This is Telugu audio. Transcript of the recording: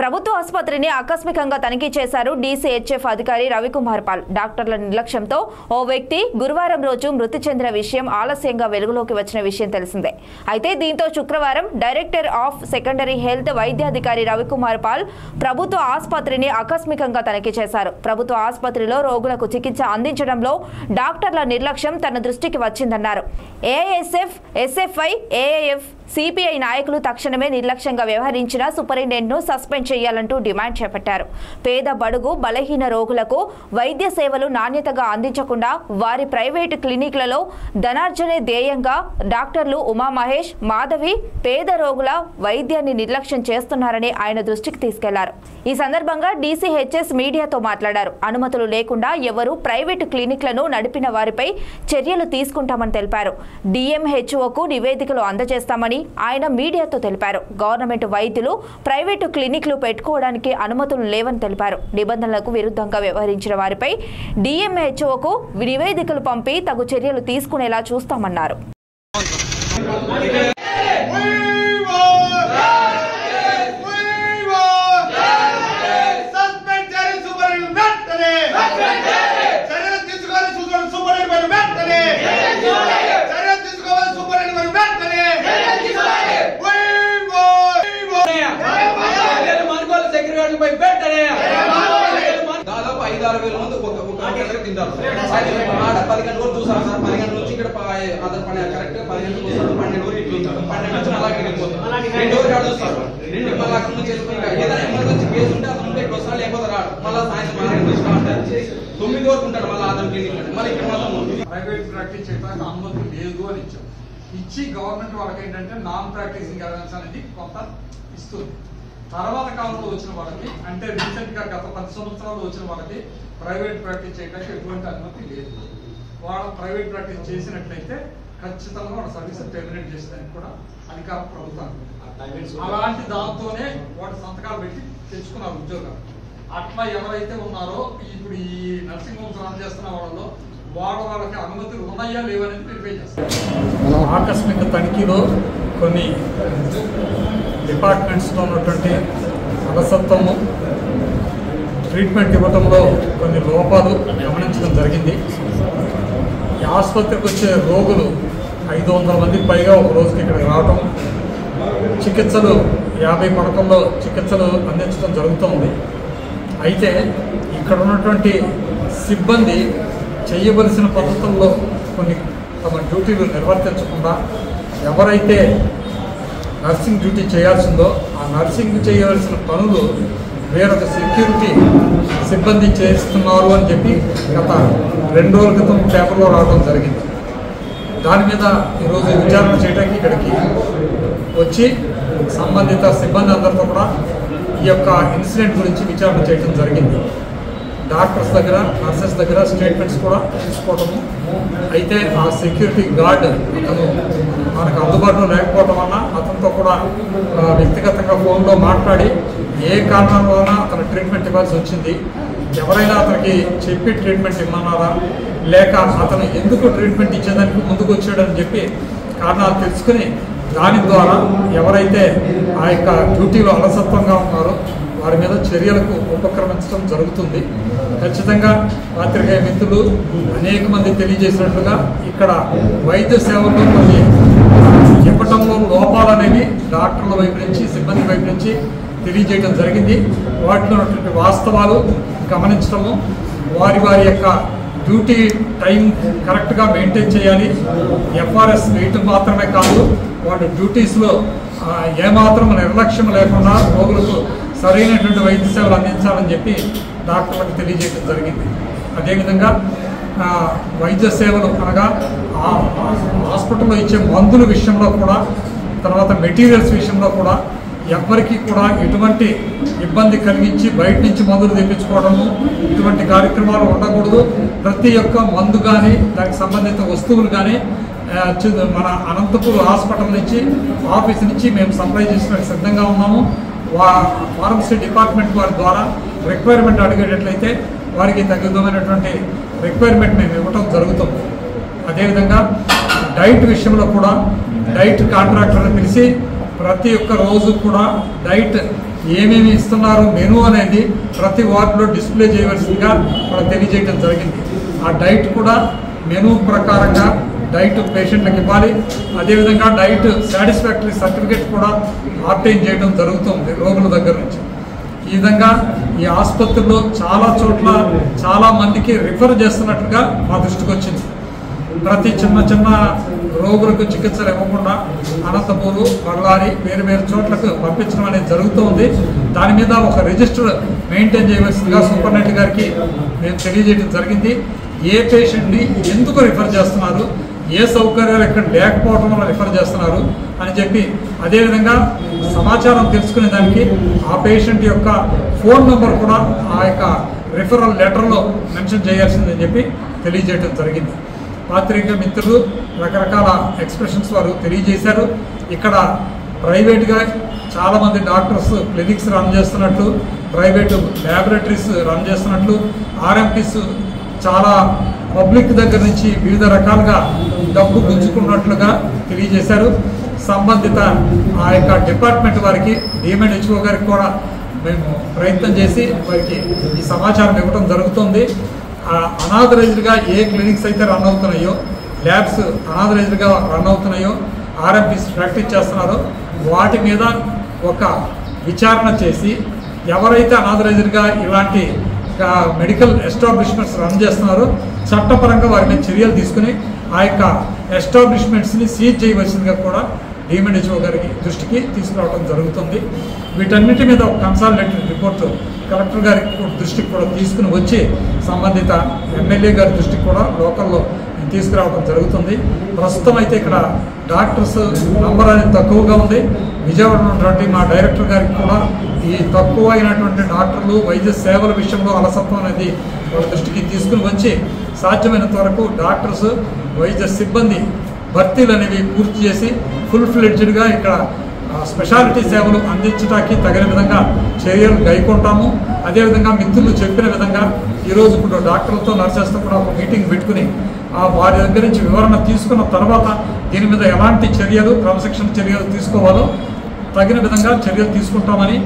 ప్రభుత్వ ఆసుపత్రిని ఆకస్మికంగా తనిఖీ చేశారు డీసీహెచ్ఎఫ్ అధికారి రవికుమార్ పాల్. డాక్టర్ల నిర్లక్ష్యంతో ఓ వ్యక్తి గురువారం రోజు మృతి చెందిన విషయం ఆలస్యంగా వెలుగులోకి వచ్చిన విషయం తెలిసిందే. అయితే దీంతో శుక్రవారం డైరెక్టర్ ఆఫ్ సెకండరీ హెల్త్ వైద్యాధికారి రవికుమార్ పాల్ ప్రభుత్వ ఆసుపత్రిని ఆకస్మికంగా తనిఖీ చేశారు. ప్రభుత్వ ఆసుపత్రిలో రోగులకు చికిత్స అందించడంలో డాక్టర్ల నిర్లక్ష్యం తన దృష్టికి వచ్చిందన్నారు. ఏఐఎస్ఎఫ్, ఎస్ఎఫ్ఐ, ఏఐఎఫ్, సిపిఐ నాయకులు తక్షణమే నిర్లక్ష్యంగా వ్యవహరించిన సూపరింటెండెంట్ను సస్పెండ్ చేయాలంటూ డిమాండ్ చేపట్టారు. పేద బడుగు బలహీన రోగులకు వైద్య సేవలు నాణ్యతగా అందించకుండా వారి ప్రైవేటు క్లినిక్లలో ధనార్జనే ధ్యేయంగా డాక్టర్లు ఉమామహేష్, మాధవి పేద రోగుల వైద్యాన్ని నిర్లక్ష్యం చేస్తున్నారని ఆయన దృష్టికి తీసుకెళ్లారు. ఈ సందర్భంగా డీసీహెచ్ఎస్ మీడియాతో మాట్లాడారు. అనుమతులు లేకుండా ఎవరు ప్రైవేటు క్లినిక్లను నడిపిన వారిపై చర్యలు తీసుకుంటామని తెలిపారు. డిఎంహెచ్ఓకు నివేదికలు అందజేస్తామని ఆయన మీడియాతో తెలిపారు. గవర్నమెంట్ వైద్యులు ప్రైవేటు క్లినిక్లు పెట్టుకోవడానికి అనుమతులు లేవని తెలిపారు. నిబంధనలకు విరుద్ధంగా వ్యవహరించిన వారిపై డిఎంహెచ్ఓకు నివేదికలు పంపి తగు చర్యలు తీసుకునేలా చూస్తామన్నారు. దాదాపు 5-6 వేల మంది తింటారు. 10 గంటల వరకు చూసారు సార్. 10 గంటల నుంచి ఇక్కడ కరెక్ట్ 10 గంటలకు వస్తారు. 12 వరకు ఇట్లు ఉంటారు. 12 నుంచి అలాగే వెళ్ళిపోతారు. 2 వరకు ఆడొస్తారు. 2 మళ్ళీ అక్కడ నుంచి వెళ్ళిపోయి ఏదైనా ఎమర్జెన్సీ కేసు ఉంటే అతను ఉంటే ఇక్కడ వస్తారు, లేకపోతే రాడు. మళ్ళీ సాయంత్రం స్టార్ట్ 9 వరకు ఉంటాడు. మళ్ళీ అతను క్లినిక్ మళ్ళీ ఇక్కడ మాత్రం ప్రైవేట్ ప్రాక్టీస్ చేయడానికి అనుమతి లేదు అని ఇచ్చి గవర్నమెంట్ వాళ్ళకి ఏంటంటే నాన్ ప్రాక్టీసింగ్ అలవెన్స్ అనేది కొంత ఇస్తుంది. తర్వాత కాలంలో వచ్చిన వాళ్ళకి అంటే రీసెంట్ గా గత 10 సంవత్సరాలు వచ్చిన వాళ్ళకి ప్రైవేట్ ప్రాక్టీస్ చేయడానికి ఎటువంటి అనుమతి లేదు. వాళ్ళు ప్రైవేట్ ప్రాక్టీస్ చేసినట్లయితే ఖచ్చితంగా వాళ్ళ సర్వీస్ టెర్మినేట్ చేసేదానికి కూడా అధికారం ప్రభుత్వానికి. అలాంటి దాంతోనే వాళ్ళు సంతకాలు పెట్టి తెచ్చుకున్నారు ఉద్యోగాలు. అట్లా ఎవరైతే ఉన్నారో ఇప్పుడు ఈ నర్సింగ్ హోమ్స్ రన్ చేస్తున్న వాళ్ళలో వాళ్ళకి అనుమతులు ఉన్నాయా లేవనేది వెరిఫై చేస్తారు. ఆకస్మిక తనిఖీలో కొన్ని డిపార్ట్మెంట్స్లో ఉన్నటువంటి అలసత్వము, ట్రీట్మెంట్ ఇవ్వడంలో కొన్ని లోపాలు గమనించడం జరిగింది. ఈ ఆసుపత్రికి వచ్చే రోగులు 500 మందికి పైగా ఒక రోజుకి ఇక్కడికి రావటం, చికిత్సలు 50 పడకల్లో చికిత్సలు అందించడం జరుగుతుంది. అయితే ఇక్కడ ఉన్నటువంటి సిబ్బంది చేయవలసిన పద్ధతుల్లో కొన్ని తమ డ్యూటీలు నిర్వర్తించకుండా ఎవరైతే నర్సింగ్ డ్యూటీ చేయాల్సిందో ఆ నర్సింగ్ చేయవలసిన పనులు వేరొక సెక్యూరిటీ సిబ్బంది చేస్తున్నారు అని చెప్పి గత 2 రోజుల క్రితం పేపర్లో రావడం జరిగింది. దాని మీద ఈరోజు విచారణ చేయడానికి ఇక్కడికి వచ్చి సంబంధిత సిబ్బంది అందరితో కూడా ఈ యొక్క ఇన్సిడెంట్ గురించి విచారణ చేయడం జరిగింది. డాక్టర్స్ దగ్గర, నర్సెస్ దగ్గర స్టేట్మెంట్స్ కూడా తీసుకోవటము. అయితే ఆ సెక్యూరిటీ గార్డ్ అతను మనకు అందుబాటులో లేకపోవటం వల్ల అతనితో కూడా వ్యక్తిగతంగా ఫోన్లో మాట్లాడి ఏ కారణం వలన అతను ట్రీట్మెంట్ ఇవ్వాల్సి వచ్చింది, ఎవరైనా అతనికి చెప్పి ట్రీట్మెంట్ ఇమ్మన్నారా, లేక అతను ఎందుకు ట్రీట్మెంట్ ఇచ్చేదానికి ముందుకు వచ్చాడని చెప్పి కారణాలు తెలుసుకుని దాని ద్వారా ఎవరైతే ఆ యొక్క డ్యూటీలో అలసత్వంగా ఉన్నారో వారి మీద చర్యలకు ఉపక్రమించడం జరుగుతుంది. ఖచ్చితంగా పాత్రికేయ మిత్రులు అనేక మంది తెలియజేసినట్లుగా ఇక్కడ వైద్య సేవల్లో కొన్ని ఇవ్వటంలో లోపాలనేవి డాక్టర్ల వైపు నుంచి, సిబ్బంది వైపు నుంచి తెలియజేయడం జరిగింది. వాటిలో ఉన్నటువంటి వాస్తవాలు గమనించడము, వారి యొక్క డ్యూటీ టైం కరెక్ట్గా మెయింటైన్ చేయాలి. ఎఫ్ఆర్ఎస్ వేయటం మాత్రమే కాదు, వాళ్ళు డ్యూటీస్లో ఏమాత్రం నిర్లక్ష్యం లేకుండా రోగులకు సరైనటువంటి వైద్య సేవలు అందించాలని చెప్పి డాక్టర్లకు తెలియజేయడం జరిగింది. అదేవిధంగా వైద్య సేవలు అనగా హాస్పిటల్లో ఇచ్చే మందుల విషయంలో కూడా, తర్వాత మెటీరియల్స్ విషయంలో కూడా ఎవ్వరికీ కూడా ఎటువంటి ఇబ్బంది కలిగించి బయట నుంచి మందులు తెప్పించుకోవడము ఇటువంటి కార్యక్రమాలు ఉండకూడదు. ప్రతి ఒక్క మందు కానీ దానికి సంబంధిత వస్తువులు కానీ మన అనంతపూర్ హాస్పిటల్ నుంచి, ఆఫీస్ నుంచి మేము సప్లై చేసినట్టు సిద్ధంగా ఉన్నాము. ఫార్మసీ డిపార్ట్మెంట్ వారి ద్వారా రిక్వైర్మెంట్ అడిగేటట్లయితే వారికి తగినటువంటి రిక్వైర్మెంట్ మేము ఇవ్వటం జరుగుతుంది. అదేవిధంగా డైట్ విషయంలో కూడా డైట్ కాంట్రాక్టర్ని పిలిచి ప్రతి ఒక్క రోజు కూడా డైట్ ఏమేమి ఇస్తున్నారు మెనూ అనేది ప్రతి వార్డులో డిస్ప్లే చేయవలసిందిగా వాళ్ళకి తెలియజేయడం జరిగింది. ఆ డైట్ కూడా మెనూ ప్రకారంగా డైట్ పేషెంట్లకు ఇవ్వాలి. అదేవిధంగా డైట్ సాటిస్ఫాక్టరీ సర్టిఫికేట్ కూడా ఆబ్టైన్ చేయడం జరుగుతుంది రోగుల దగ్గర నుంచి. ఈ విధంగా ఈ ఆసుపత్రిలో చాలా చోట్ల చాలా మందికి రిఫర్ చేస్తున్నట్లుగా మా దృష్టికి వచ్చింది. ప్రతి చిన్న రోగులకు చికిత్సలు ఇవ్వకుండా అనంతపూరు, బళ్ళారి వేరు చోట్లకు పంపించడం అనేది జరుగుతుంది. దాని మీద ఒక రిజిస్టర్ మెయింటైన్ చేయవలసిందిగా సూపరింటెండెంట్ గారికి మేము తెలియజేయడం జరిగింది. ఏ పేషెంట్ని ఎందుకు రిఫర్ చేస్తున్నారు, ఏ సౌకర్యాలు ఇక్కడ లేకపోవడం వల్ల రిఫర్ చేస్తున్నారు అని చెప్పి, అదేవిధంగా సమాచారం తెలుసుకునే దానికి ఆ పేషెంట్ యొక్క ఫోన్ నెంబర్ కూడా ఆ యొక్క రిఫరల్ లెటర్లో మెన్షన్ చేయాల్సిందని చెప్పి తెలియజేయడం జరిగింది. పాత్రికేయ మిత్రులు రకరకాల ఎక్స్ప్రెషన్స్ వారు తెలియజేశారు. ఇక్కడ ప్రైవేట్గా చాలామంది డాక్టర్స్ క్లినిక్స్ రన్ చేస్తున్నట్లు, ప్రైవేటు ల్యాబొరేటరీస్ రన్ చేస్తున్నట్లు, ఆర్ఎంపీస్ చాలా పబ్లిక్ దగ్గర నుంచి వివిధ రకాలుగా డబ్బు గుంజుకున్నట్లుగా తెలియజేశారు. సంబంధిత ఆ యొక్క డిపార్ట్మెంట్ వారికి డిఎంహెచ్ఓ గారికి కూడా మేము ప్రయత్నం చేసి వారికి ఈ సమాచారం ఇవ్వడం జరుగుతుంది. అనాథరైజ్డ్గా ఏ క్లినిక్స్ అయితే రన్ అవుతున్నాయో, ల్యాబ్స్ అనాథరైజ్డ్గా రన్ అవుతున్నాయో, ఆర్ఎంపీస్ ప్రాక్టీస్ చేస్తున్నారో వాటి మీద ఒక విచారణ చేసి ఎవరైతే అనాథరైజ్డ్గా ఇలాంటి మెడికల్ ఎస్టాబ్లిష్మెంట్స్ రన్ చేస్తున్నారో చట్టపరంగా వారి మీద చర్యలు తీసుకుని ఆ యొక్క ఎస్టాబ్లిష్మెంట్స్ని సీజ్ చేయవలసిందిగా కూడా డిఎంహెచ్ఓ గారికి దృష్టికి తీసుకురావడం జరుగుతుంది. వీటన్నిటి మీద ఒక కన్సాలిడేటెడ్ రిపోర్టు కలెక్టర్ గారి దృష్టికి కూడా తీసుకుని వచ్చి సంబంధిత ఎమ్మెల్యే గారి దృష్టికి కూడా లోకల్లో తీసుకురావడం జరుగుతుంది. ప్రస్తుతం అయితే ఇక్కడ డాక్టర్స్ నంబర్ అనేది తక్కువగా ఉంది. విజయవాడ ఉన్నటువంటి మా డైరెక్టర్ గారికి కూడా ఈ తక్కువ అయినటువంటి డాక్టర్లు వైద్య సేవల విషయంలో అలసత్వం అనేది వాళ్ళ దృష్టికి తీసుకుని వచ్చి సాధ్యమైనంత వరకు డాక్టర్స్, వైద్య సిబ్బంది భర్తీలు అనేవి పూర్తి చేసి ఫుల్ ఫ్లెడ్జ్డ్గా ఇక్కడ స్పెషాలిటీ సేవలు అందించడానికి తగిన విధంగా చర్యలు గైకొంటాము. అదేవిధంగా మిత్రులు చెప్పిన విధంగా ఈరోజు ఇప్పుడు డాక్టర్లతో, నర్సెస్తో కూడా ఒక మీటింగ్ పెట్టుకుని వారి దగ్గర నుంచి వివరణ తీసుకున్న తర్వాత దీని మీద ఎలాంటి చర్యలు, క్రమశిక్షణ చర్యలు తీసుకోవాలో తగిన విధంగా చర్యలు తీసుకుంటామని